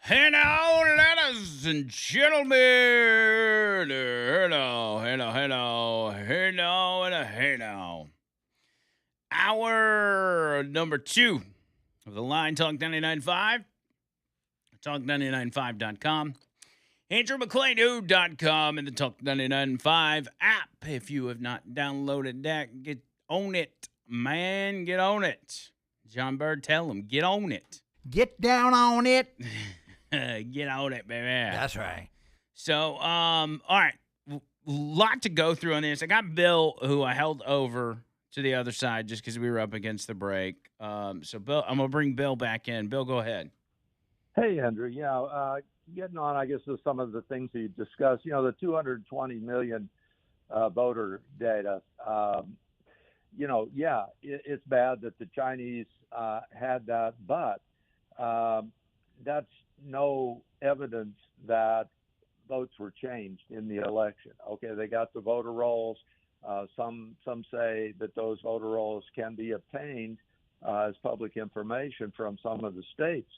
Hello, ladies and gentlemen. Hello, and a hello. Hour number 2 of the Line Talk 99.5, talk995.com, AndrewMcLean.com, and the Talk 99.5 app. If you have not downloaded that, get on it, man. Get on it. John Bird, tell him, get on it. Get down on it. Get on it, baby. That's right. So, all right, lot to go through on this. I got Bill, who I held over to the other side just because we were up against the break. So, Bill, I'm gonna bring Bill back in. Bill, go ahead. Hey, Andrew. Yeah, getting on, I guess, to some of the things that you discussed. You know, the 220 million voter data. It's bad that the Chinese had that, but that's no evidence that votes were changed in the election. Okay, they got the voter rolls. Some say that those voter rolls can be obtained as public information from some of the states.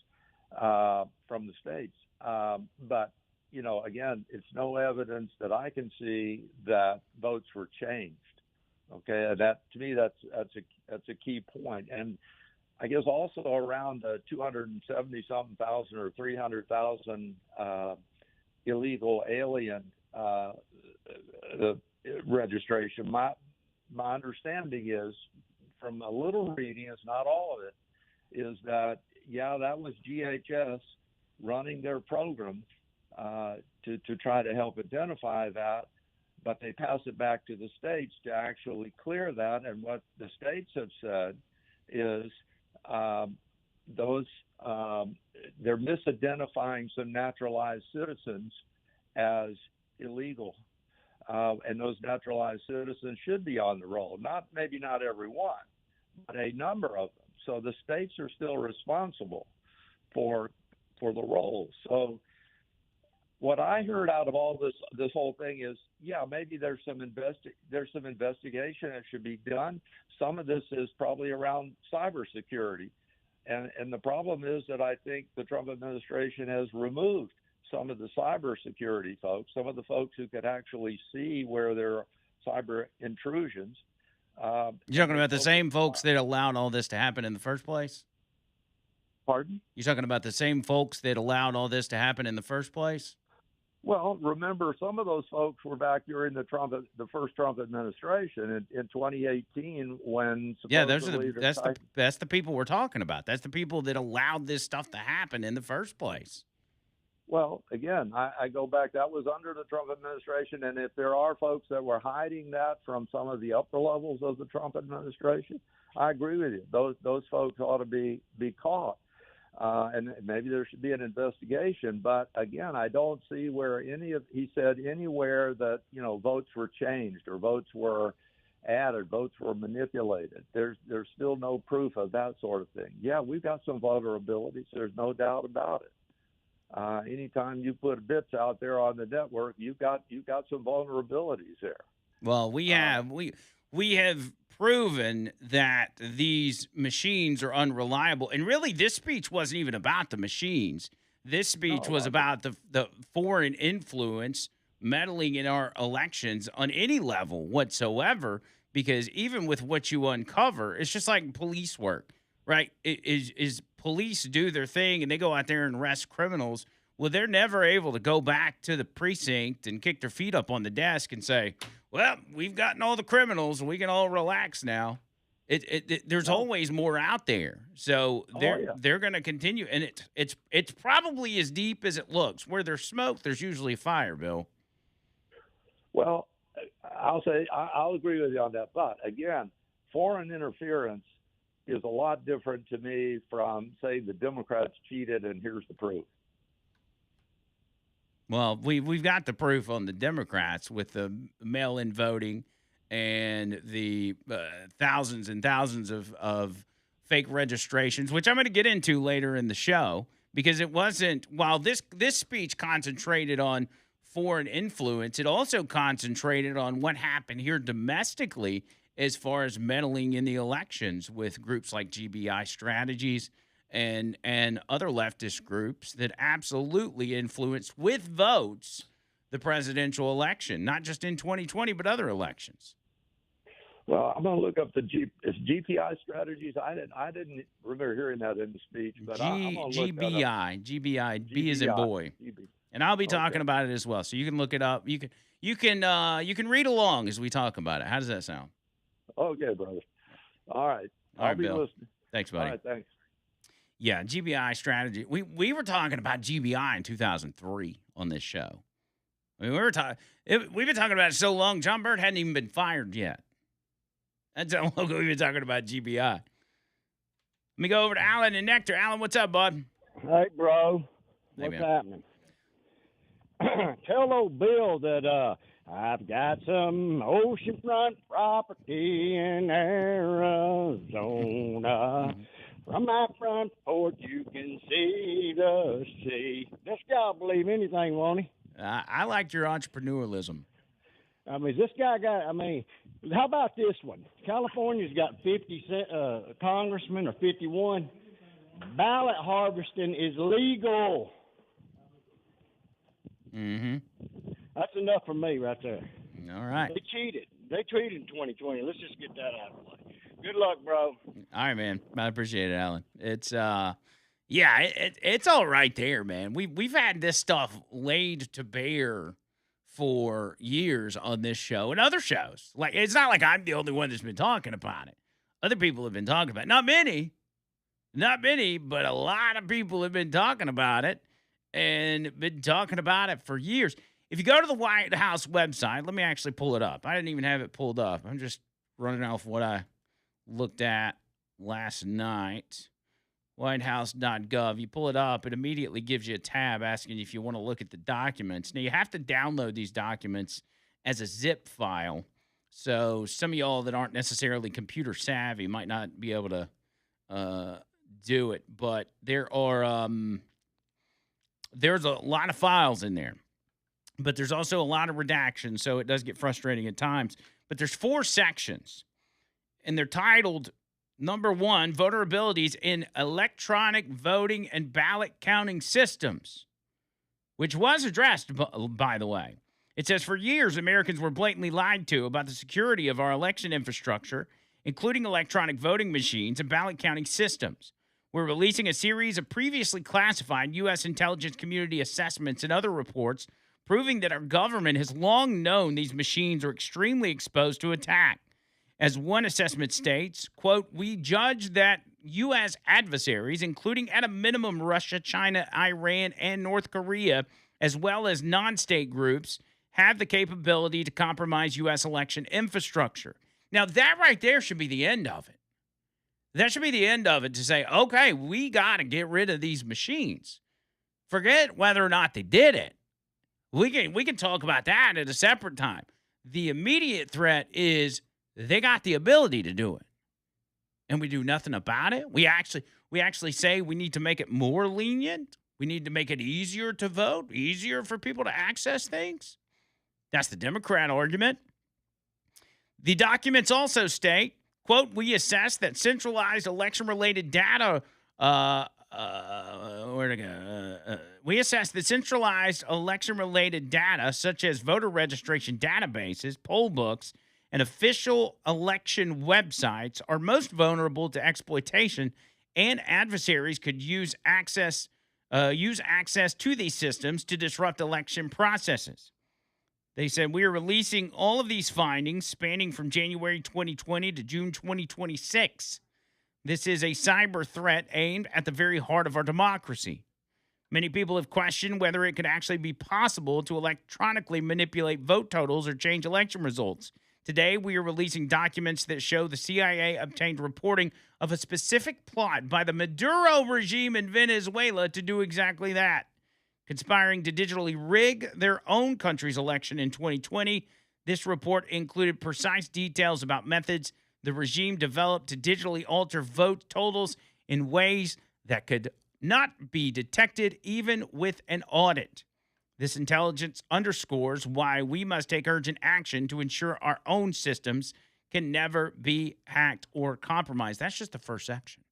But again, it's no evidence that I can see that votes were changed. Okay, and that to me that's a key point. And I guess also around 270 something thousand or 300,000 illegal alien registration. My understanding is, from a little reading, it's not all of it, is that that was GHS running their program to try to help identify that, but they pass it back to the states to actually clear that. And what the states have said is they're misidentifying some naturalized citizens as illegal, and those naturalized citizens should be on the roll. Maybe not every one, but a number of them. So the states are still responsible for the rolls. So what I heard out of all this whole thing is, maybe there's some investigation that should be done. Some of this is probably around cybersecurity, and the problem is that I think the Trump administration has removed some of the cybersecurity folks, some of the folks who could actually see where there are cyber intrusions. You're talking about the same folks that allowed all this to happen in the first place? Pardon? You're talking about the same folks that allowed all this to happen in the first place? Well, remember, some of those folks were back during the first Trump administration in 2018 when supposedly that's the people we're talking about. That's the people that allowed this stuff to happen in the first place. Well, again, I go back. That was under the Trump administration, and if there are folks that were hiding that from some of the upper levels of the Trump administration, I agree with you. Those folks ought to be caught. And maybe there should be an investigation. But again, I don't see where he said anywhere that, votes were changed or votes were added, votes were manipulated. There's still no proof of that sort of thing. Yeah, we've got some vulnerabilities. There's no doubt about it. Anytime you put bits out there on the network, you've got some vulnerabilities there. Well, we have proven that these machines are unreliable. And really, this speech wasn't even about the machines. This speech was about the foreign influence meddling in our elections on any level whatsoever, because even with what you uncover, it's just like police work, right? Is police do their thing and they go out there and arrest criminals. Well, they're never able to go back to the precinct and kick their feet up on the desk and say, well, we've gotten all the criminals and we can all relax now. There's always more out there. So they're going to continue. And it's probably as deep as it looks. Where there's smoke, there's usually fire, Bill. Well, I'll agree with you on that. But again, foreign interference is a lot different to me from, say, the Democrats cheated and here's the proof. Well, we've got the proof on the Democrats with the mail-in voting and the thousands and thousands of fake registrations, which I'm going to get into later in the show, because it wasn't, while this speech concentrated on foreign influence, it also concentrated on what happened here domestically as far as meddling in the elections with groups like GBI Strategies and other leftist groups that absolutely influenced with votes the presidential election, not just in 2020, but other elections. Well, I'm going to look up it's GPI strategies. I didn't remember hearing that in the speech, but I'm going to look that up. GBI, B as in boy. GB. And I'll be talking about it as well, so you can look it up. You can read along as we talk about it. How does that sound? Okay, brother. All right. All right, I'll be Bill. listening. Thanks, buddy. All right, thanks. Yeah, GBI strategy. We were talking about GBI in 2003 on this show. I mean, we've been talking about it so long. John Burt hadn't even been fired yet. That's how long we've been talking about GBI. Let me go over to Alan and Nectar. Alan, what's up, bud? Hey, bro. Hey, What's man. happening? Tell old Bill that I've got some oceanfront property in Arizona. From my front porch, you can see the sea. This guy will believe anything, won't he? I liked your entrepreneurialism. I mean, how about this one? California's got 50 congressmen or 51. Ballot harvesting is legal. Mm-hmm. That's enough for me right there. All right. They cheated. They cheated in 2020. Let's just get that out of the way. Good luck, bro. All right, man. I appreciate it, Alan. It's it's all right there, man. We've had this stuff laid to bear for years on this show and other shows. Like, it's not like I'm the only one that's been talking about it. Other people have been talking about it. Not many, but a lot of people have been talking about it and been talking about it for years. If you go to the White House website, let me actually pull it up. I didn't even have it pulled up. I'm just running off what I looked at last night. whitehouse.gov. You pull it up, it immediately gives you a tab asking if you want to look at the documents. Now, you have to download these documents as a zip file. So some of y'all that aren't necessarily computer savvy might not be able to do it. But there's a lot of files in there. But there's also a lot of redaction, so it does get frustrating at times. But there's 4 sections, and they're titled, number 1, vulnerabilities in electronic voting and ballot counting systems, which was addressed, by the way. It says, for years, Americans were blatantly lied to about the security of our election infrastructure, including electronic voting machines and ballot counting systems. We're releasing a series of previously classified U.S. intelligence community assessments and other reports proving that our government has long known these machines are extremely exposed to attack. As one assessment states, quote, we judge that U.S. adversaries, including at a minimum Russia, China, Iran, and North Korea, as well as non-state groups, have the capability to compromise U.S. election infrastructure. Now, that right there should be the end of it. That should be the end of it, to say, okay, we got to get rid of these machines. Forget whether or not they did it. We can talk about that at a separate time. The immediate threat is they got the ability to do it, and we do nothing about it. We actually say we need to make it more lenient. We need to make it easier to vote, easier for people to access things. That's the Democrat argument. The documents also state, quote, we assess that centralized election-related data we assess the centralized election-related data, such as voter registration databases, poll books, and official election websites, are most vulnerable to exploitation, and adversaries could use access to these systems to disrupt election processes. They said, we are releasing all of these findings spanning from January 2020 to June 2026. This is a cyber threat aimed at the very heart of our democracy. Many people have questioned whether it could actually be possible to electronically manipulate vote totals or change election results. Today, we are releasing documents that show the CIA obtained reporting of a specific plot by the Maduro regime in Venezuela to do exactly that, conspiring to digitally rig their own country's election in 2020. This report included precise details about methods the regime developed to digitally alter vote totals in ways that could not be detected even with an audit. This intelligence underscores why we must take urgent action to ensure our own systems can never be hacked or compromised. That's just the first section.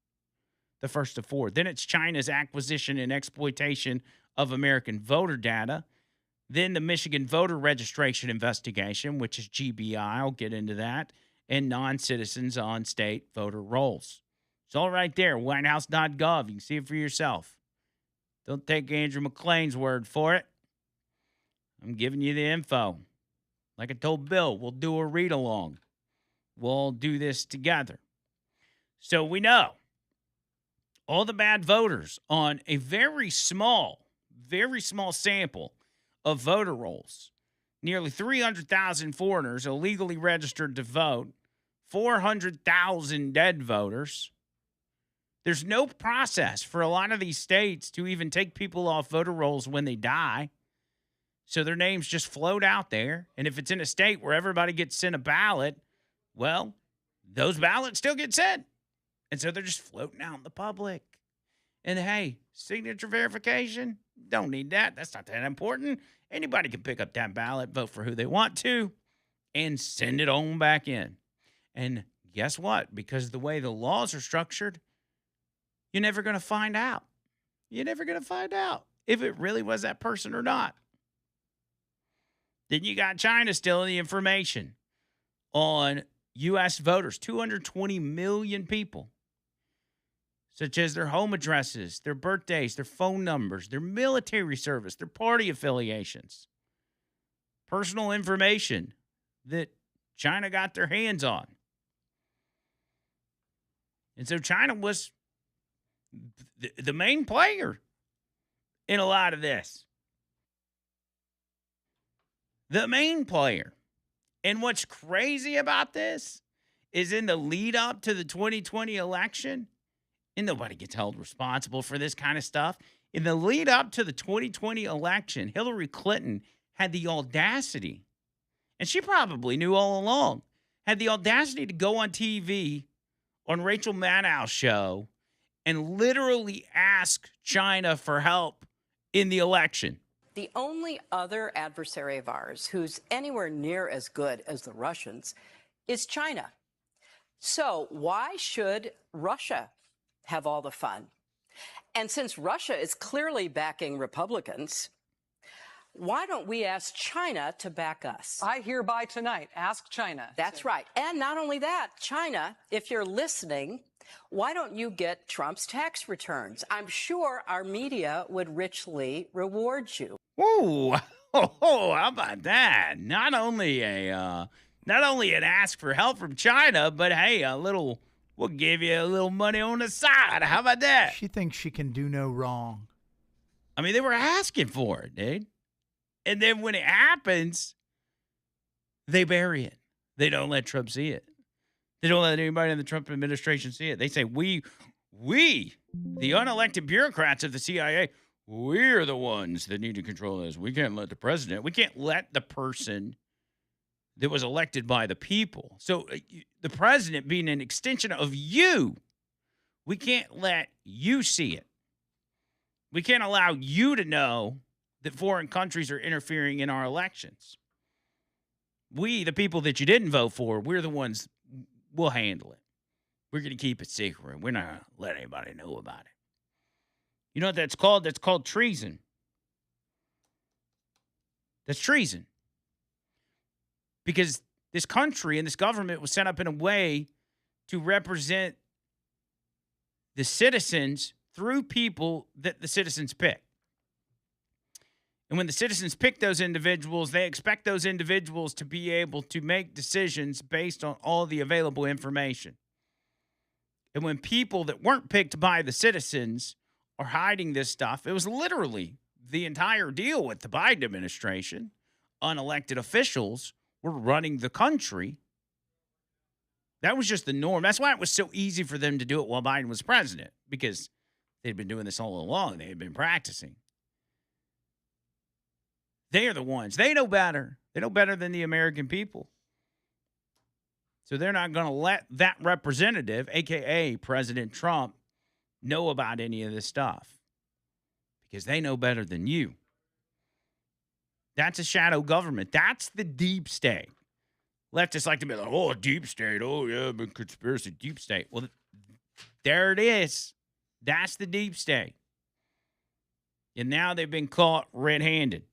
the first of four. Then it's China's acquisition and exploitation of American voter data. Then the Michigan voter registration investigation, which is GBI. I'll get into that. And non-citizens on state voter rolls. It's all right there, whitehouse.gov. You can see it for yourself. Don't take Andrew Mclain's word for it. I'm giving you the info. Like I told Bill, we'll do a read-along. We'll do this together. So we know all the bad voters on a very small sample of voter rolls. Nearly 300,000 foreigners illegally registered to vote, 400,000 dead voters. There's no process for a lot of these states to even take people off voter rolls when they die. So their names just float out there. And if it's in a state where everybody gets sent a ballot, well, those ballots still get sent. And so they're just floating out in the public. And hey, signature verification, don't need that. That's not that important. Anybody can pick up that ballot, vote for who they want to, and send it on back in. And guess what? Because the way the laws are structured, you're never going to find out. You're never going to find out if it really was that person or not. Then you got China stealing the information on U.S. voters, 220 million people, such as their home addresses, their birthdays, their phone numbers, their military service, their party affiliations, personal information that China got their hands on. And so China was the main player in a lot of this. The main player. And what's crazy about this is in the lead up to the 2020 election, and nobody gets held responsible for this kind of stuff. In the lead up to the 2020 election, Hillary Clinton had the audacity, and she probably knew all along, had the audacity to go on TV on Rachel Maddow's show and literally ask China for help in the election. The only other adversary of ours who's anywhere near as good as the Russians is China. So why should Russia have all the fun? And since Russia is clearly backing Republicans, why don't we ask China to back us? I hereby tonight ask China. That's right. And not only that, China, if you're listening, why don't you get Trump's tax returns? I'm sure our media would richly reward you. Whoa, how about that? Not only an ask for help from China, but hey, we'll give you a little money on the side. How about that? She thinks she can do no wrong. I mean, they were asking for it, dude. And then when it happens, they bury it. They don't let Trump see it. They don't let anybody in the Trump administration see it. They say, we, the unelected bureaucrats of the CIA, we're the ones that need to control this. We can't let the president. We can't let the person that was elected by the people. So the president being an extension of you, we can't let you see it. We can't allow you to know that foreign countries are interfering in our elections. We, the people that you didn't vote for, we're the ones, we'll handle it. We're going to keep it secret. We're not going to let anybody know about it. You know what that's called? That's called treason. That's treason. Because this country and this government was set up in a way to represent the citizens through people that the citizens pick. And when the citizens pick those individuals, they expect those individuals to be able to make decisions based on all the available information. And when people that weren't picked by the citizens are hiding this stuff, it was literally the entire deal with the Biden administration. Unelected officials were running the country. That was just the norm. That's why it was so easy for them to do it while Biden was president, because they'd been doing this all along. They had been practicing. They are the ones. They know better. They know better than the American people. So they're not going to let that representative, a.k.a. President Trump, know about any of this stuff because they know better than you. That's a shadow government. That's the deep state. Leftists like to be like, oh, deep state. Oh, yeah, but conspiracy, deep state. Well, there it is. That's the deep state. And now they've been caught red-handed.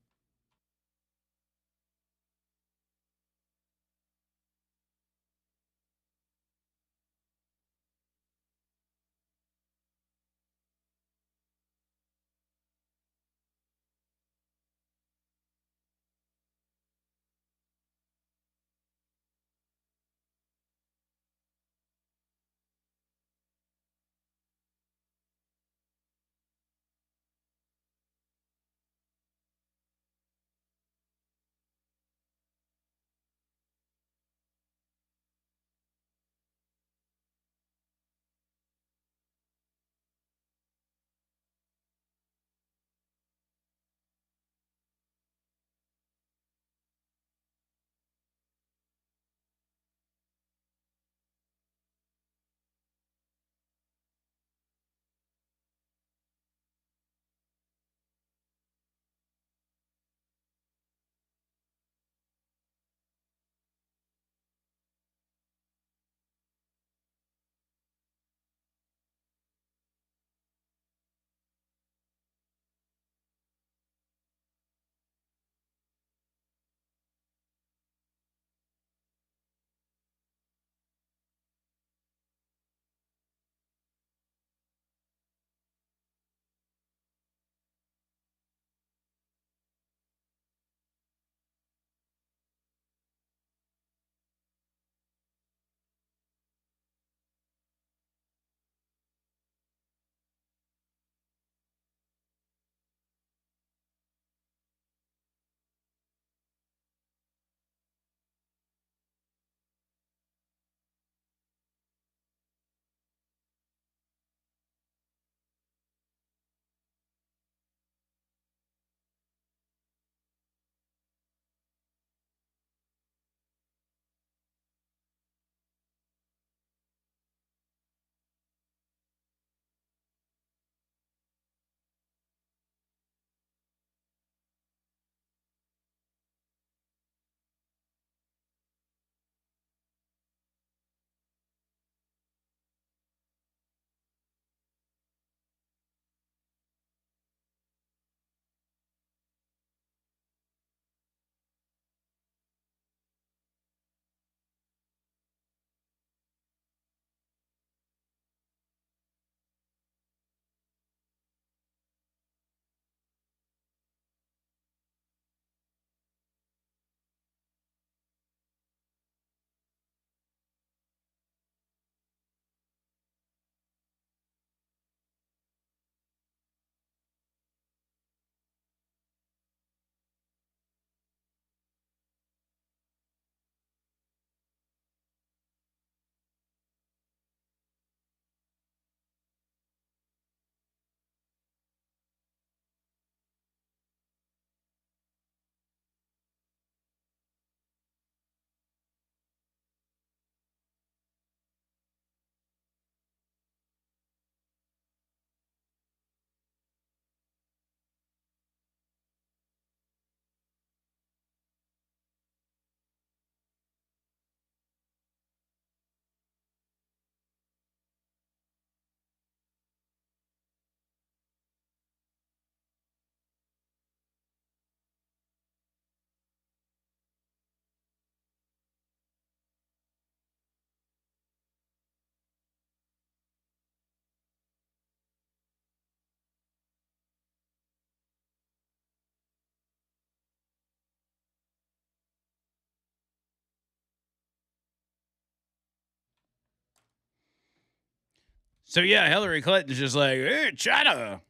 So, yeah, Hillary Clinton's just like, hey, China,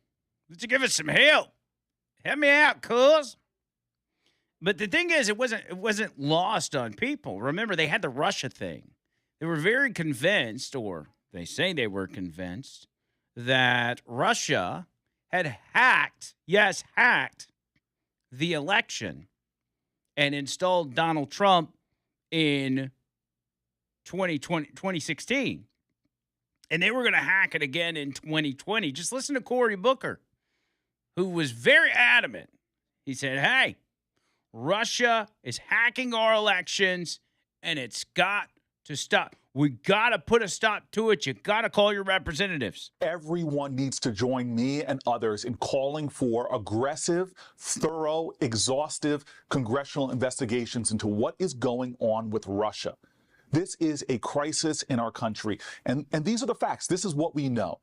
let's give us some help. Help me out, cuz. But the thing is, it wasn't lost on people. Remember, they had the Russia thing. They were very convinced, or they say they were convinced, that Russia had hacked, yes, hacked the election and installed Donald Trump in 2016. And they were going to hack it again in 2020. Just listen to Cory Booker, who was very adamant. He said, hey, Russia is hacking our elections, and it's got to stop. We got to put a stop to it. You got to call your representatives. Everyone needs to join me and others in calling for aggressive, thorough, exhaustive congressional investigations into what is going on with Russia. This is a crisis in our country. And these are the facts. This is what we know.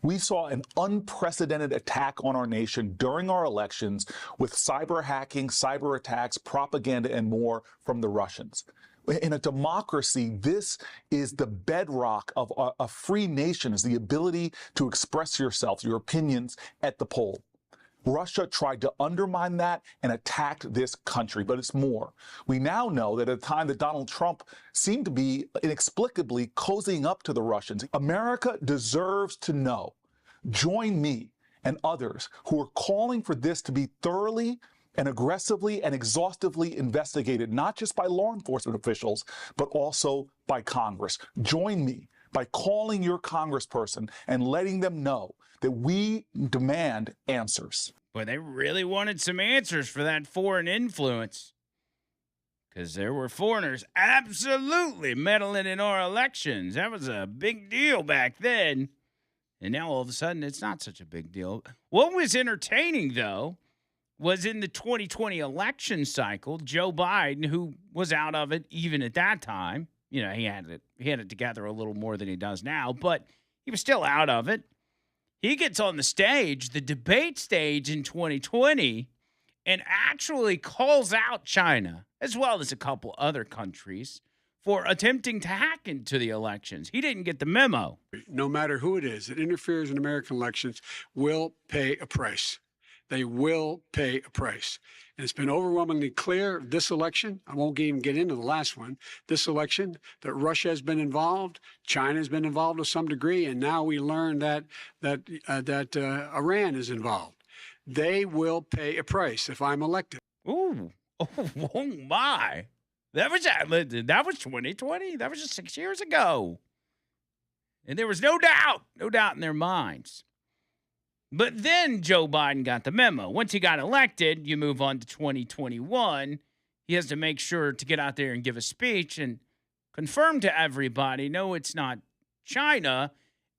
We saw an unprecedented attack on our nation during our elections with cyber hacking, cyber attacks, propaganda, and more from the Russians. In a democracy, this is the bedrock of a free nation, is the ability to express yourself, your opinions at the poll. Russia tried to undermine that and attacked this country, but it's more. We now know that at a time that Donald Trump seemed to be inexplicably cozying up to the Russians, America deserves to know. Join me and others who are calling for this to be thoroughly and aggressively and exhaustively investigated, not just by law enforcement officials, but also by Congress. Join me by calling your congressperson and letting them know that we demand answers. Boy, they really wanted some answers for that foreign influence, because there were foreigners absolutely meddling in our elections. That was a big deal back then. And now all of a sudden it's not such a big deal. What was entertaining, though, was in the 2020 election cycle, Joe Biden, who was out of it even at that time. You know, he had it together a little more than he does now, but he was still out of it. He gets on the stage, the debate stage in 2020, and actually calls out China, as well as a couple other countries, for attempting to hack into the elections. He didn't get the memo. No matter who it is that interferes in American elections will pay a price. They will pay a price. And it's been overwhelmingly clear this election, I won't even get into the last one, this election, that Russia has been involved, China has been involved to some degree, and now we learn that Iran is involved. They will pay a price if I'm elected. Ooh, oh my. That was 2020. That was just 6 years ago. And there was no doubt in their minds. But then Joe Biden got the memo. Once he got elected, you move on to 2021. He has to make sure to get out there and give a speech and confirm to everybody, no, it's not China.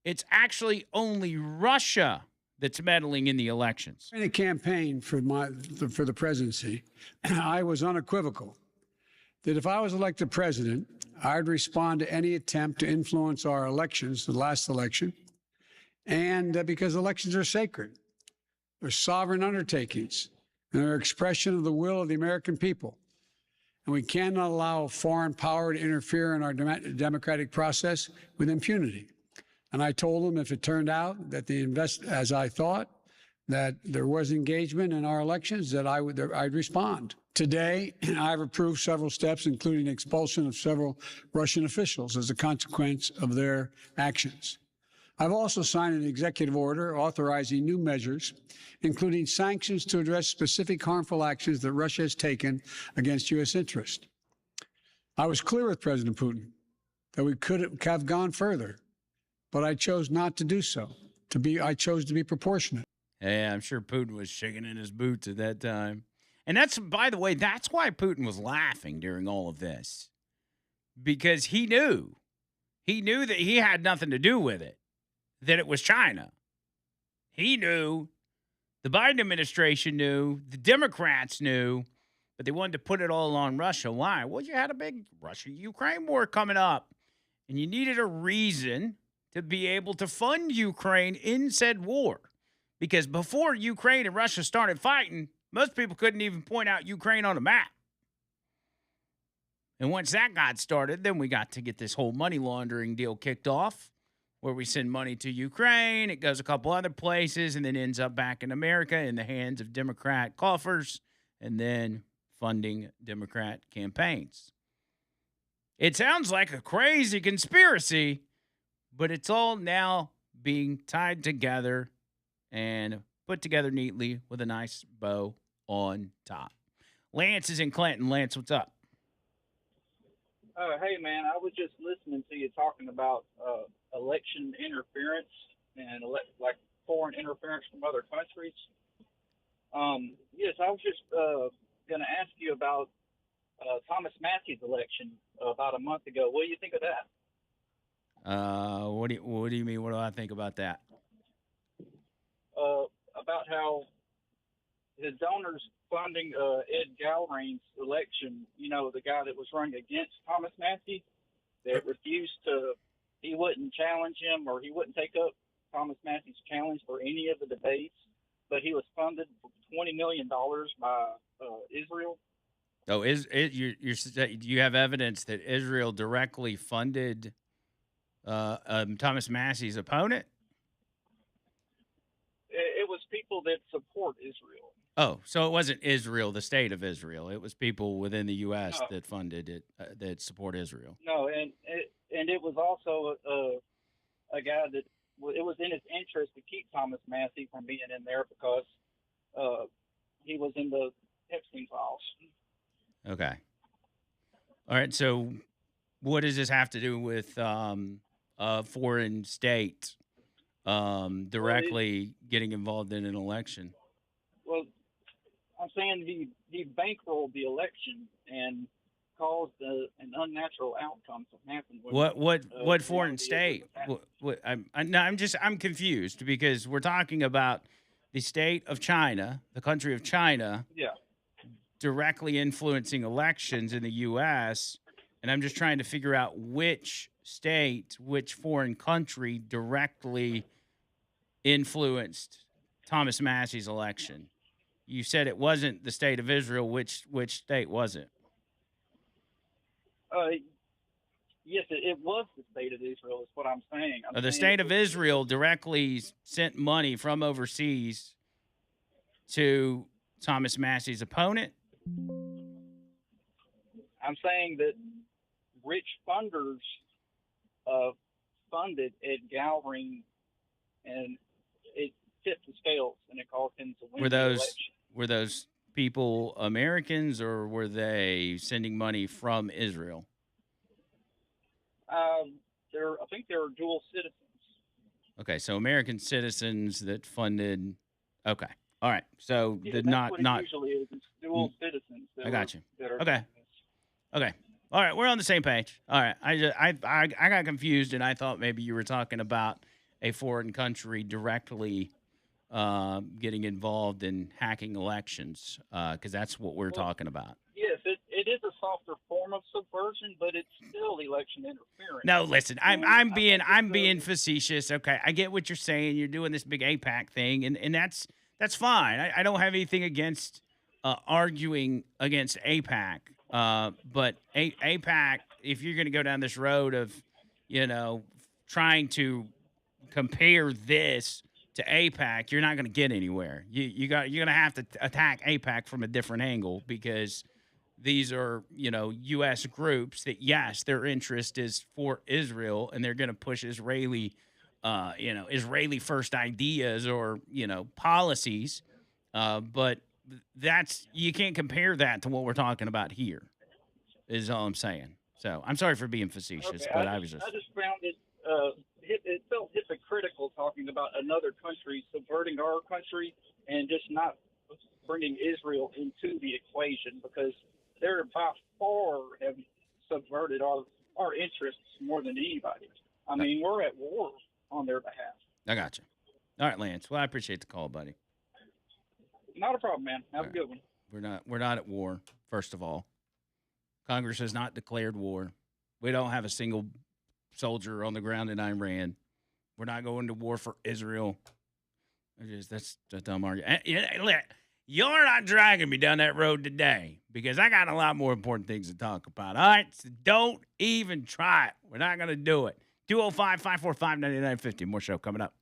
It's actually only Russia that's meddling in the elections. In a campaign for the presidency, I was unequivocal that if I was elected president, I'd respond to any attempt to influence our elections, the last election, and because elections are sacred. They're sovereign undertakings, and they're an expression of the will of the American people. And we cannot allow foreign power to interfere in our democratic process with impunity. And I told them if it turned out that as I thought, that there was engagement in our elections, that I'd respond. Today, I've approved several steps, including expulsion of several Russian officials as a consequence of their actions. I've also signed an executive order authorizing new measures, including sanctions to address specific harmful actions that Russia has taken against U.S. interests. I was clear with President Putin that we could have gone further, but I chose not to do so. I chose to be proportionate. Yeah, I'm sure Putin was shaking in his boots at that time. And that's, by the way, that's why Putin was laughing during all of this. Because he knew that he had nothing to do with it, that it was China. He knew, the Biden administration knew, the Democrats knew, but they wanted to put it all on Russia. Why? Well, you had a big Russia-Ukraine war coming up, and you needed a reason to be able to fund Ukraine in said war. Because before Ukraine and Russia started fighting, most people couldn't even point out Ukraine on a map. And once that got started, then we got to get this whole money laundering deal kicked off, where we send money to Ukraine, it goes a couple other places, and then ends up back in America in the hands of Democrat coffers, and then funding Democrat campaigns. It sounds like a crazy conspiracy, but it's all now being tied together and put together neatly with a nice bow on top. Lance is in Clinton. Lance, what's up? Hey, man, I was just listening to you talking about election interference and like foreign interference from other countries. Yes, I was just going to ask you about Thomas Massey's election about a month ago. What do you think of that? What do you mean? What do I think about that? About how his donors funding Ed Galbraith's election. You know, the guy that was running against Thomas Massey that refused to. He wouldn't challenge him, or he wouldn't take up Thomas Massey's challenge for any of the debates. But he was funded for $20 million by Israel. Oh, you have evidence that Israel directly funded Thomas Massey's opponent? It was people that support Israel. Oh, so it wasn't Israel, the state of Israel. It was people within the U.S. No. that funded it, that support Israel. No, and it was also a guy that it was in his interest to keep Thomas Massey from being in there because he was in the Epstein files. Okay. All right. So, what does this have to do with a foreign state directly getting involved in an election? Well, I'm saying he bankrolled the election and caused an unnatural outcome to happen. What foreign state? I'm confused because we're talking about the state of China, the country of China, Yeah. directly influencing elections in the U.S., and I'm just trying to figure out which state, which foreign country directly influenced Thomas Massey's election. You said it wasn't the state of Israel. Which state was it? Yes, it was the state of Israel is what I'm saying. The state of Israel directly sent money from overseas to Thomas Massey's opponent? I'm saying that rich funders funded Ed Galbraith, and it tipped the scales, and it caused him to win the election. Were those people Americans, or were they sending money from Israel? I think they were dual citizens. Okay, so American citizens that funded. Okay, all right. So Yeah, did that's not what it usually is. It's dual citizens. I got you. That are Okay. doing this. Okay. All right, we're on the same page. All right, I got confused, and I thought maybe you were talking about a foreign country directly getting involved in hacking elections, because that's what we're talking about. Yes, it is a softer form of subversion, but it's still election interference. No, listen, I'm being facetious. Okay, I get what you're saying. You're doing this big APAC thing, and that's fine. I don't have anything against arguing against APAC. But APAC, if you're going to go down this road of, trying to compare this to APAC, you're not going to get anywhere. You're going to have to attack APAC from a different angle, because these are, U.S. groups that, yes, their interest is for Israel, and they're going to push Israeli first ideas or, policies. But you can't compare that to what we're talking about here, is all I'm saying. So I'm sorry for being facetious, but I just found it felt hypocritical talking about another country subverting our country and just not bringing Israel into the equation, because they're by far have subverted our interests more than anybody. I mean, we're at war on their behalf. I got you. All right, Lance. Well, I appreciate the call, buddy. Not a problem, man. Have a good one. We're not at war, first of all. Congress has not declared war. We don't have a single soldier on the ground in Iran. We're not going to war for Israel. That's a dumb argument. You're not dragging me down that road today, because I got a lot more important things to talk about. All right? So don't even try it. We're not going to do it. 205-545-9950. More show coming up.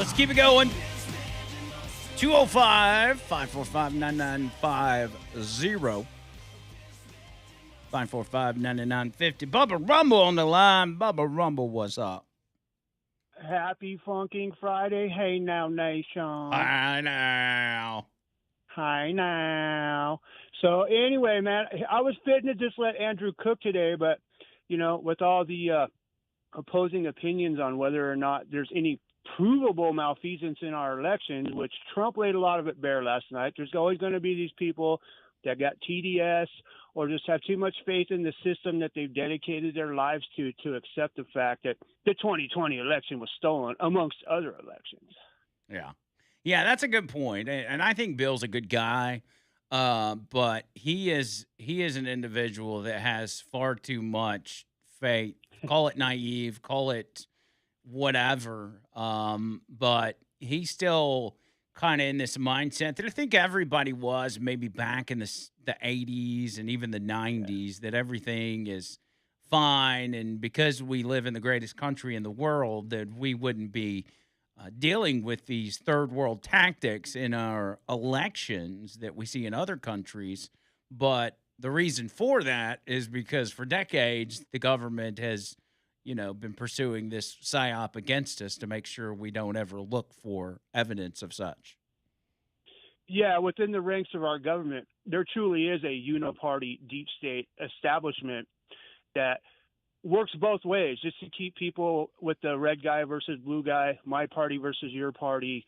Let's keep it going. 205-545-9950. 545-9950. Bubba Rumble on the line. Bubba Rumble, what's up? Happy Funking Friday. Hey now, nation. Hi now. Hi now. So anyway, man, I was fitting to just let Andrew cook today, but, with all the opposing opinions on whether or not there's any provable malfeasance in our elections, which Trump laid a lot of it bare last night. There's always going to be these people that got TDS or just have too much faith in the system that they've dedicated their lives to accept the fact that the 2020 election was stolen, amongst other elections. Yeah. Yeah, that's a good point. And I think Bill's a good guy, but he is an individual that has far too much faith. Call it naive, call it whatever. But he's still kind of in this mindset that I think everybody was maybe back in the 80s and even the 90s, that everything is fine. And because we live in the greatest country in the world, that we wouldn't be dealing with these third world tactics in our elections that we see in other countries. But the reason for that is because for decades, the government has been pursuing this psyop against us to make sure we don't ever look for evidence of such. Yeah, within the ranks of our government, there truly is a uniparty deep state establishment that works both ways, just to keep people with the red guy versus blue guy, my party versus your party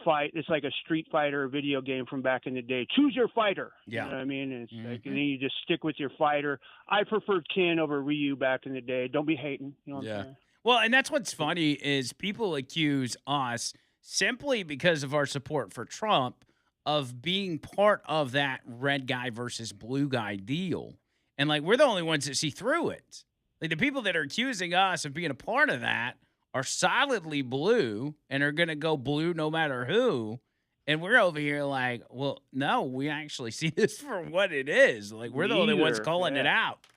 fight. It's like a Street Fighter video game from back in the day. Choose your fighter. Yeah. You know what I mean? And it's like, and then you just stick with your fighter. I preferred Ken over Ryu back in the day. Don't be hating. You know what I'm saying? Well, and that's what's funny is people accuse us simply because of our support for Trump of being part of that red guy versus blue guy deal. And like, we're the only ones that see through it. Like, the people that are accusing us of being a part of that are solidly blue and are going to go blue no matter who. And we're over here like, well, no, we actually see this for what it is. Like, we're the only ones calling it out.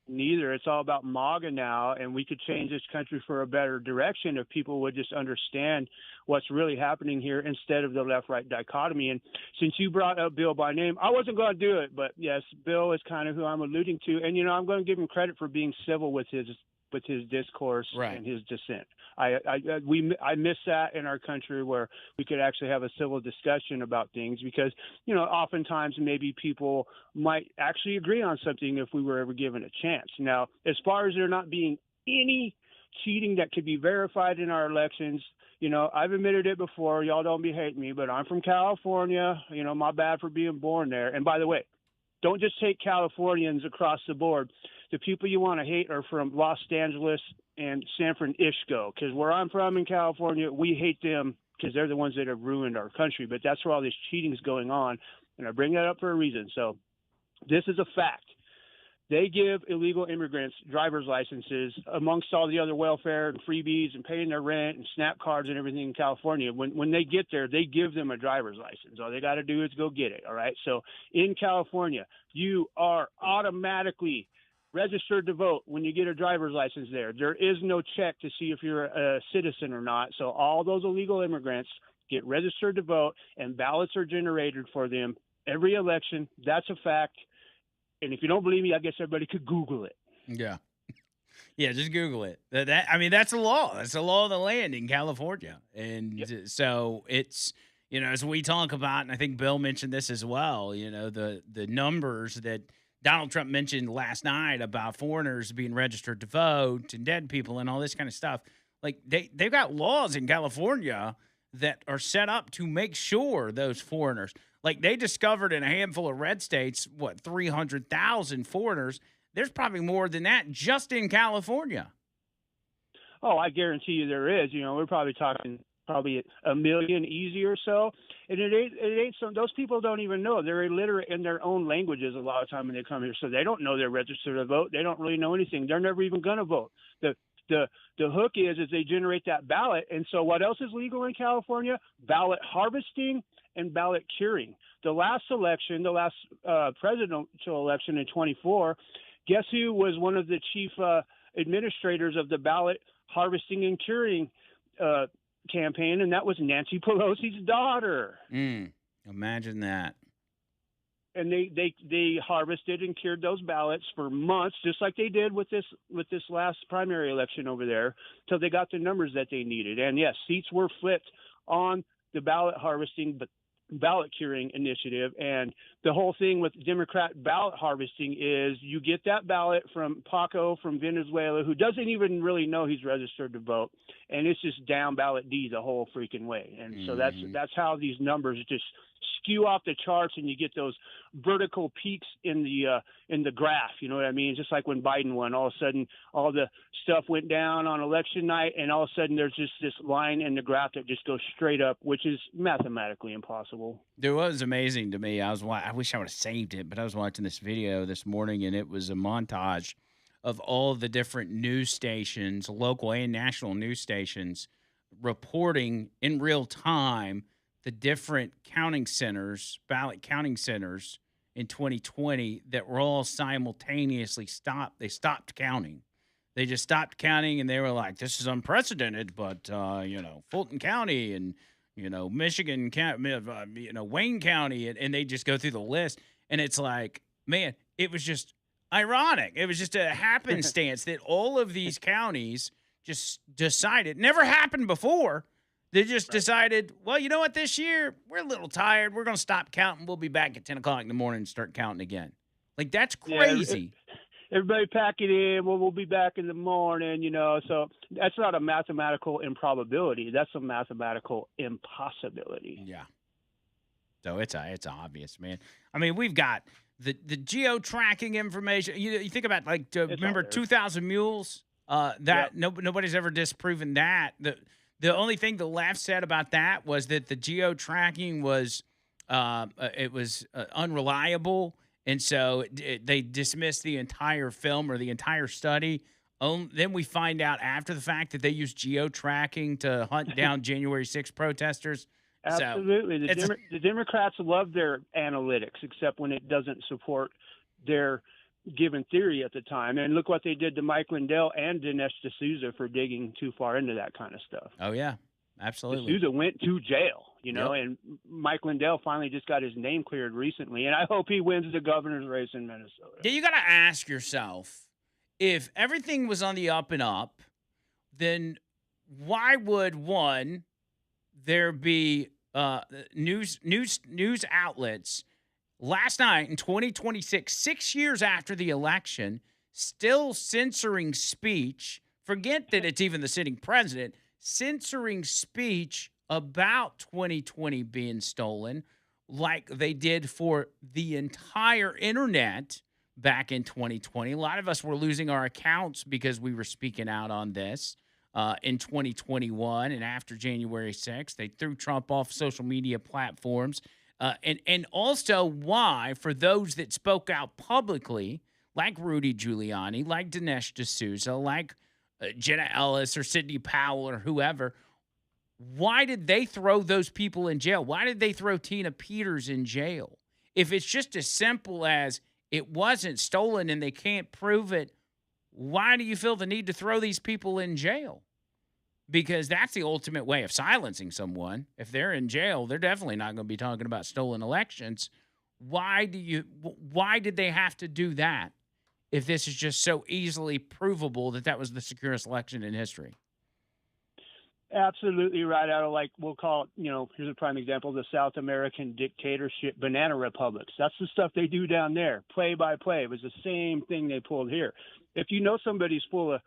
Neither. It's all about MAGA now, and we could change this country for a better direction if people would just understand what's really happening here instead of the left-right dichotomy. And since you brought up Bill by name, I wasn't going to do it, but yes, Bill is kind of who I'm alluding to. And, I'm going to give him credit for being civil with his discourse and his dissent. I miss that in our country where we could actually have a civil discussion about things because, oftentimes maybe people might actually agree on something if we were ever given a chance. Now, as far as there not being any cheating that could be verified in our elections, I've admitted it before. Y'all don't be hating me, but I'm from California. My bad for being born there. And by the way, don't just take Californians across the board. The people you want to hate are from Los Angeles and San Francisco, because where I'm from in California, we hate them because they're the ones that have ruined our country. But that's where all this cheating is going on, and I bring that up for a reason. So this is a fact. They give illegal immigrants driver's licenses amongst all the other welfare and freebies and paying their rent and SNAP cards and everything in California. When they get there, they give them a driver's license. All they got to do is go get it, all right? So in California, you are automatically registered to vote when you get a driver's license there. There is no check to see if you're a citizen or not. So all those illegal immigrants get registered to vote, and ballots are generated for them every election. That's a fact. And if you don't believe me, I guess everybody could Google it. Yeah. Yeah, just Google it. That's a law. That's a law of the land in California. And so it's, as we talk about, and I think Bill mentioned this as well, the numbers that Donald Trump mentioned last night about foreigners being registered to vote and dead people and all this kind of stuff. Like, they've got laws in California that are set up to make sure those foreigners, like they discovered in a handful of red states, 300,000 foreigners. There's probably more than that just in California. Oh, I guarantee you there is. We're probably talking a million easy or so. And it ain't some, those people don't even know. They're illiterate in their own languages a lot of time when they come here. So they don't know they're registered to vote. They don't really know anything. They're never even going to vote. The hook is they generate that ballot. And so what else is legal in California? Ballot harvesting and ballot curing. The last election, the last presidential election in 24, guess who was one of the chief administrators of the ballot harvesting and curing campaign, and that was Nancy Pelosi's daughter. Imagine that. And they harvested and cured those ballots for months, just like they did with this last primary election over there, till they got the numbers that they needed. And yes, seats were flipped on the ballot harvesting, but ballot curing initiative. And the whole thing with Democrat ballot harvesting is you get that ballot from Paco from Venezuela, who doesn't even really know he's registered to vote, and it's just down ballot D the whole freaking way. And so that's how these numbers just skew off the charts, and you get those vertical peaks in the graph. You know what I mean? Just like when Biden won, all of a sudden all the stuff went down on election night, and all of a sudden there's just this line in the graph that just goes straight up, which is mathematically impossible. It was amazing to me. I wish I would have saved it, but I was watching this video this morning, and it was a montage of all the different news stations, local and national news stations, reporting in real time the different counting centers, ballot counting centers in 2020 that were all simultaneously stopped. They stopped counting. They just stopped counting, and they were like, this is unprecedented, but, Fulton County and, Michigan, Wayne County, and they just go through the list. And it's like, man, it was just ironic. It was just a happenstance that all of these counties just decided, never happened before. They just decided, well, you know what, this year, we're a little tired. We're going to stop counting. We'll be back at 10 o'clock in the morning and start counting again. Like, that's crazy. Yeah, everybody pack it in. Well, we'll be back in the morning, So that's not a mathematical improbability. That's a mathematical impossibility. Yeah. So it's obvious, man. I mean, we've got the geo-tracking information. You think about, remember 2,000 Mules? Nobody's ever disproven that. The only thing the left said about that was that the geo-tracking was unreliable, and so they dismissed the entire film or the entire study. Then we find out after the fact that they used geo-tracking to hunt down January 6th protesters. Absolutely. The Democrats love their analytics, except when it doesn't support their given theory at the time. And look what they did to Mike Lindell and Dinesh D'Souza for digging too far into that kind of stuff. Oh, yeah, absolutely. D'Souza went to jail, and Mike Lindell finally just got his name cleared recently. And I hope he wins the governor's race in Minnesota. Yeah, you got to ask yourself, if everything was on the up and up, then why would, one, there be news outlets last night in 2026, 6 years after the election, still censoring speech? Forget that it's even the sitting president, censoring speech about 2020 being stolen like they did for the entire internet back in 2020. A lot of us were losing our accounts because we were speaking out on this. In 2021 and after January 6th, they threw Trump off social media platforms. And also why, for those that spoke out publicly, like Rudy Giuliani, like Dinesh D'Souza, like Jenna Ellis or Sidney Powell or whoever, why did they throw those people in jail? Why did they throw Tina Peters in jail? If it's just as simple as it wasn't stolen and they can't prove it, why do you feel the need to throw these people in jail? Because that's the ultimate way of silencing someone. If they're in jail, they're definitely not going to be talking about stolen elections. Why did they have to do that if this is just so easily provable that was the securest election in history? Absolutely right. Out of, like, we'll call it, here's a prime example, the South American dictatorship, banana republics. That's the stuff they do down there, play by play. It was the same thing they pulled here. If you know somebody's full of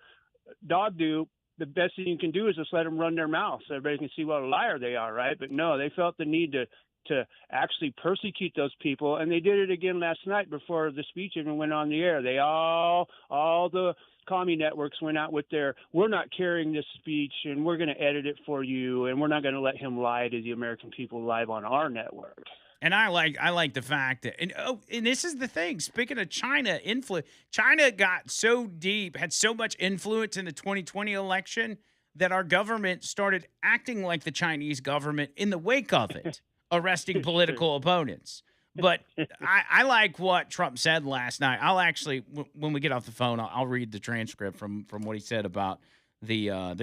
dog do, the best thing you can do is just let them run their mouth so everybody can see what a liar they are, right? But no, they felt the need to actually persecute those people, and they did it again last night before the speech even went on the air. They all the commie networks went out with we're not carrying this speech, and we're going to edit it for you, and we're not going to let him lie to the American people live on our network. And I like the fact that, and this is the thing. Speaking of China influence, China got so deep, had so much influence in the 2020 election that our government started acting like the Chinese government in the wake of it, arresting political opponents. But I like what Trump said last night. I'll actually, when we get off the phone, I'll read the transcript from what he said about the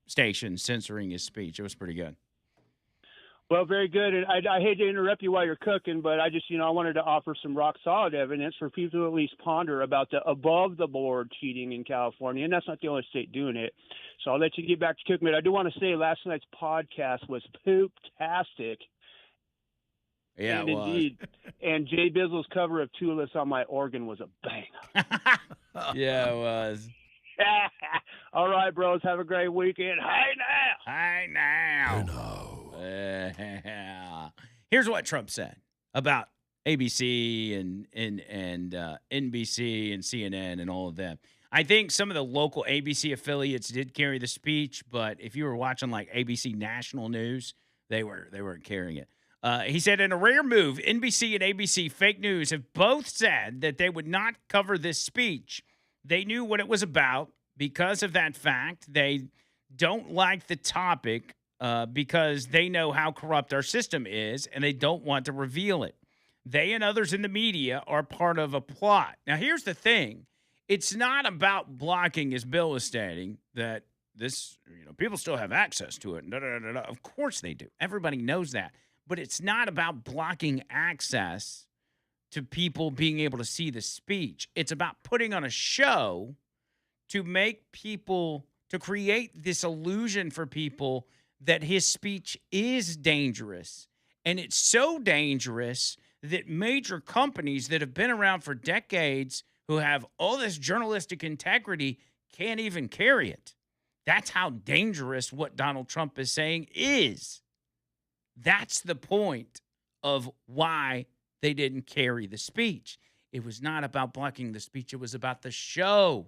stations censoring his speech. It was pretty good. Well, very good. And I hate to interrupt you while you're cooking, but I just, I wanted to offer some rock solid evidence for people to at least ponder about the above the board cheating in California. And that's not the only state doing it. So I'll let you get back to cooking. But I do want to say last night's podcast was poop-tastic. Yeah, and it was. Indeed. And Jay Bizzle's cover of Tulis on my organ was a banger. Yeah, it was. All right, bros. Have a great weekend. Hey, now. Hey, now. Here's what Trump said about ABC and NBC and CNN and all of them. I think some of the local ABC affiliates did carry the speech, but if you were watching like ABC National News, they weren't carrying it. He said, in a rare move, NBC and ABC fake news have both said that they would not cover this speech. They knew what it was about. Because of that fact, they don't like the topic because they know how corrupt our system is, and they don't want to reveal it. They and others in the media are part of a plot. Now, here's the thing. It's not about blocking, as Bill was stating, that this, people still have access to it. Of course they do. Everybody knows that. But it's not about blocking access to people being able to see the speech. It's about putting on a show to make people, to create this illusion for people that his speech is dangerous. And it's so dangerous that major companies that have been around for decades, who have all this journalistic integrity, can't even carry it. That's how dangerous what Donald Trump is saying is. That's the point of why they didn't carry the speech. It was not about blocking the speech. It was about the show.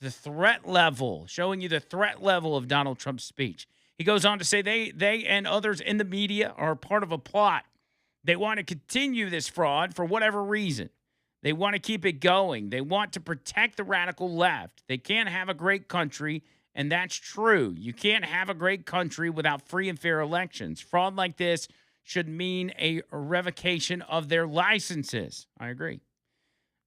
The threat level, showing you the threat level of Donald Trump's speech. He goes on to say they and others in the media are part of a plot. They want to continue this fraud for whatever reason. They want to keep it going. They want to protect the radical left. They can't have a great country, and that's true. You can't have a great country without free and fair elections. Fraud like this should mean a revocation of their licenses. I agree.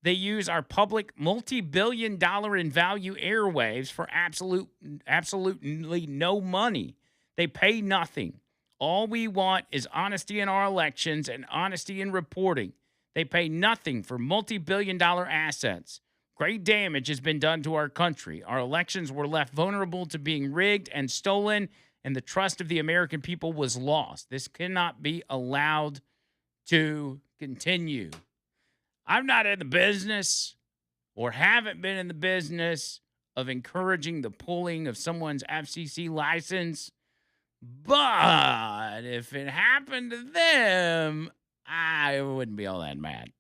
They use our public multi-billion-dollar in value airwaves for absolutely no money. They pay nothing. All we want is honesty in our elections and honesty in reporting. They pay nothing for multi-billion-dollar assets. Great damage has been done to our country. Our elections were left vulnerable to being rigged and stolen, and the trust of the American people was lost. This cannot be allowed to continue. I'm not in the business, or haven't been in the business, of encouraging the pulling of someone's FCC license. But if it happened to them, I wouldn't be all that mad.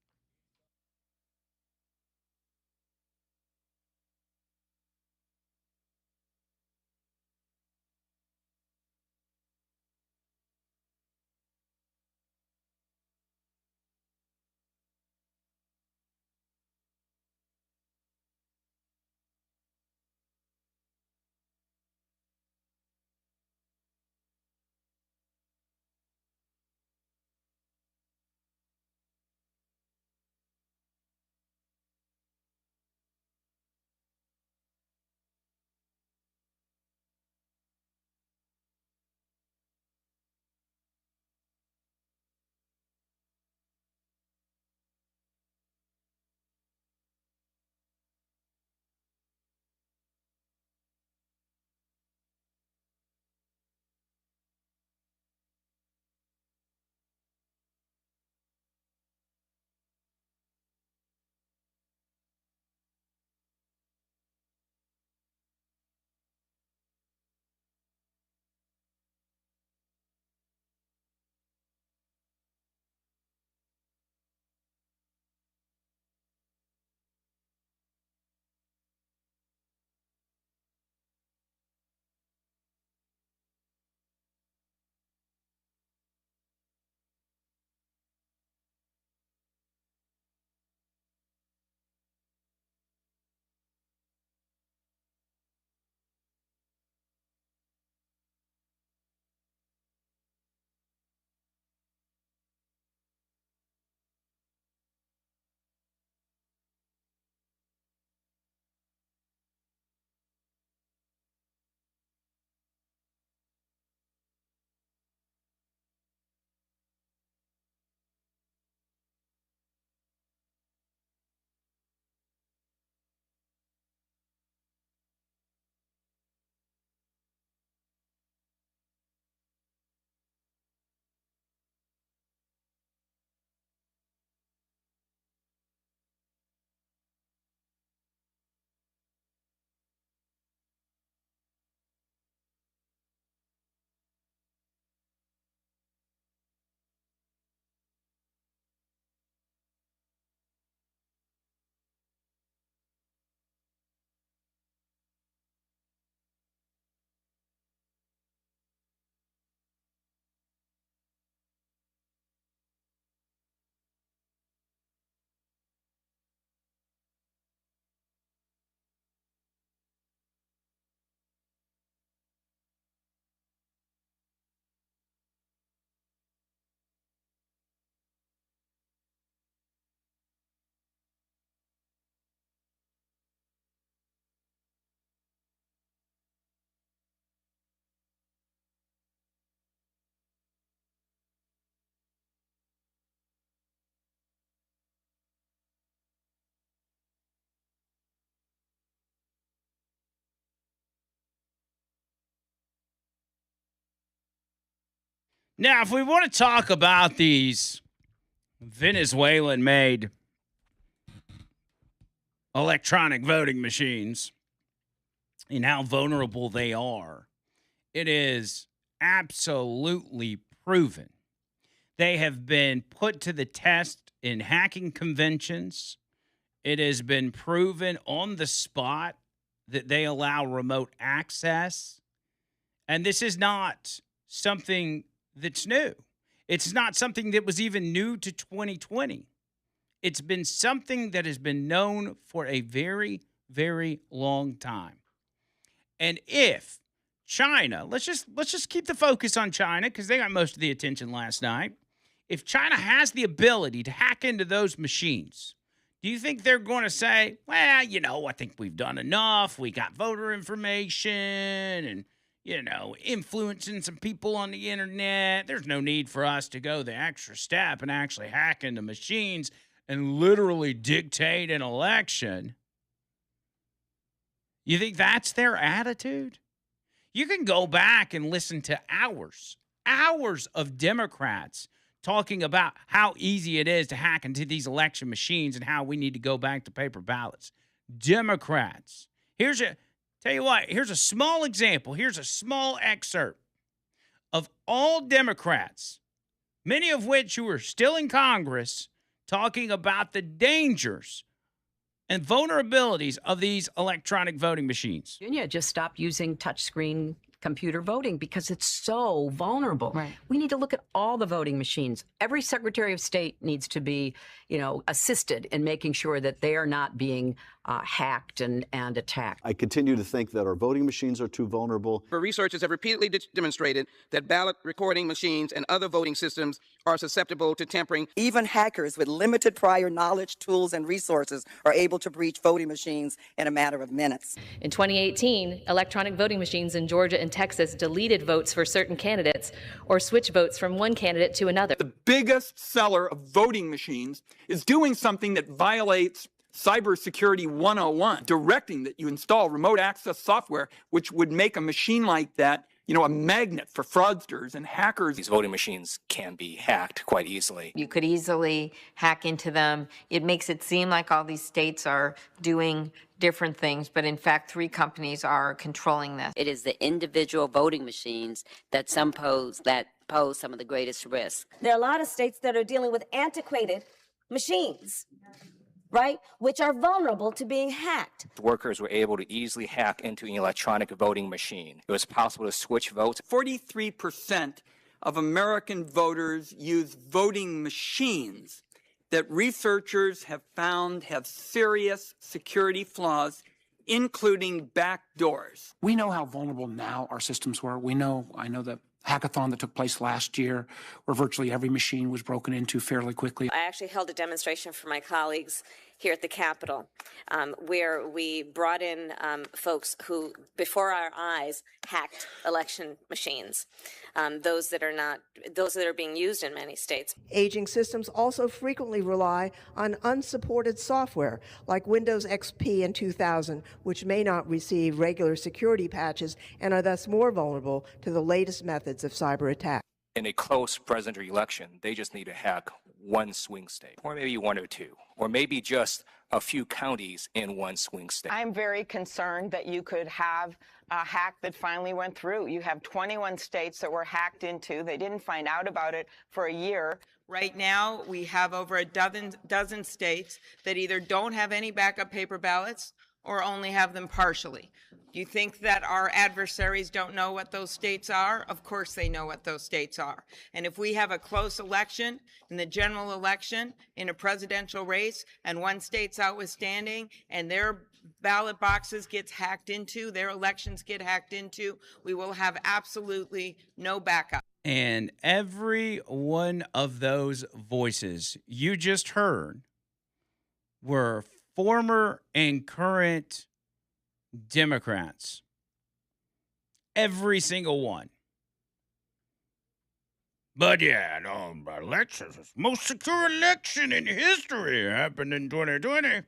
Now, if we want to talk about these Venezuelan-made electronic voting machines and how vulnerable they are, it is absolutely proven. They have been put to the test in hacking conventions. It has been proven on the spot that they allow remote access. And this is not something that's new. It's not something that was even new to 2020. It's been something that has been known for a very, very long time. And if China, let's just keep the focus on China because they got most of the attention last night. If China has the ability to hack into those machines, do you think they're going to say, well, I think we've done enough. We got voter information and, influencing some people on the internet. There's no need for us to go the extra step and actually hack into machines and literally dictate an election. You think that's their attitude? You can go back and listen to hours of Democrats talking about how easy it is to hack into these election machines and how we need to go back to paper ballots. Democrats. Here's a small example. Here's a small excerpt of all Democrats, many of which who are still in Congress, talking about the dangers and vulnerabilities of these electronic voting machines. Virginia just stopped using touchscreen computer voting because it's so vulnerable. Right. We need to look at all the voting machines. Every Secretary of State needs to be, assisted in making sure that they are not being hacked and attacked. I continue to think that our voting machines are too vulnerable. Researchers have repeatedly demonstrated that ballot recording machines and other voting systems are susceptible to tampering. Even hackers with limited prior knowledge, tools, and resources are able to breach voting machines in a matter of minutes. In 2018, electronic voting machines in Georgia and Texas deleted votes for certain candidates or switched votes from one candidate to another. The biggest seller of voting machines is doing something that violates Cybersecurity 101, directing that you install remote access software, which would make a machine like that, a magnet for fraudsters and hackers. These voting machines can be hacked quite easily. You could easily hack into them. It makes it seem like all these states are doing different things, but in fact, 3 companies are controlling this. It is the individual voting machines that pose some of the greatest risk. There are a lot of states that are dealing with antiquated machines, right, which are vulnerable to being hacked. Workers were able to easily hack into an electronic voting machine. It was possible to switch votes. 43% of American voters use voting machines that researchers have found have serious security flaws, including backdoors. We know how vulnerable now our systems were. I know the hackathon that took place last year where virtually every machine was broken into fairly quickly. I actually held a demonstration for my colleagues here at the Capitol where we brought in folks who, before our eyes, hacked election machines, those that are being used in many states. Aging systems also frequently rely on unsupported software like Windows XP in 2000, which may not receive regular security patches and are thus more vulnerable to the latest methods of cyber attack. In a close presidential election, they just need to hack one swing state, or maybe 1 or 2, or maybe just a few counties in one swing state. I'm very concerned that you could have a hack that finally went through. You have 21 states that were hacked into. They didn't find out about it for a year. Right now, we have over a dozen states that either don't have any backup paper ballots or only have them partially. Do you think that our adversaries don't know what those states are? Of course they know what those states are. And if we have a close election, in the general election, in a presidential race, and one state's outstanding, and their ballot boxes gets hacked into, their elections get hacked into, we will have absolutely no backup. And every one of those voices you just heard were former and current Democrats. Every single one. But yeah, no, elections, most secure election in history happened in 2020.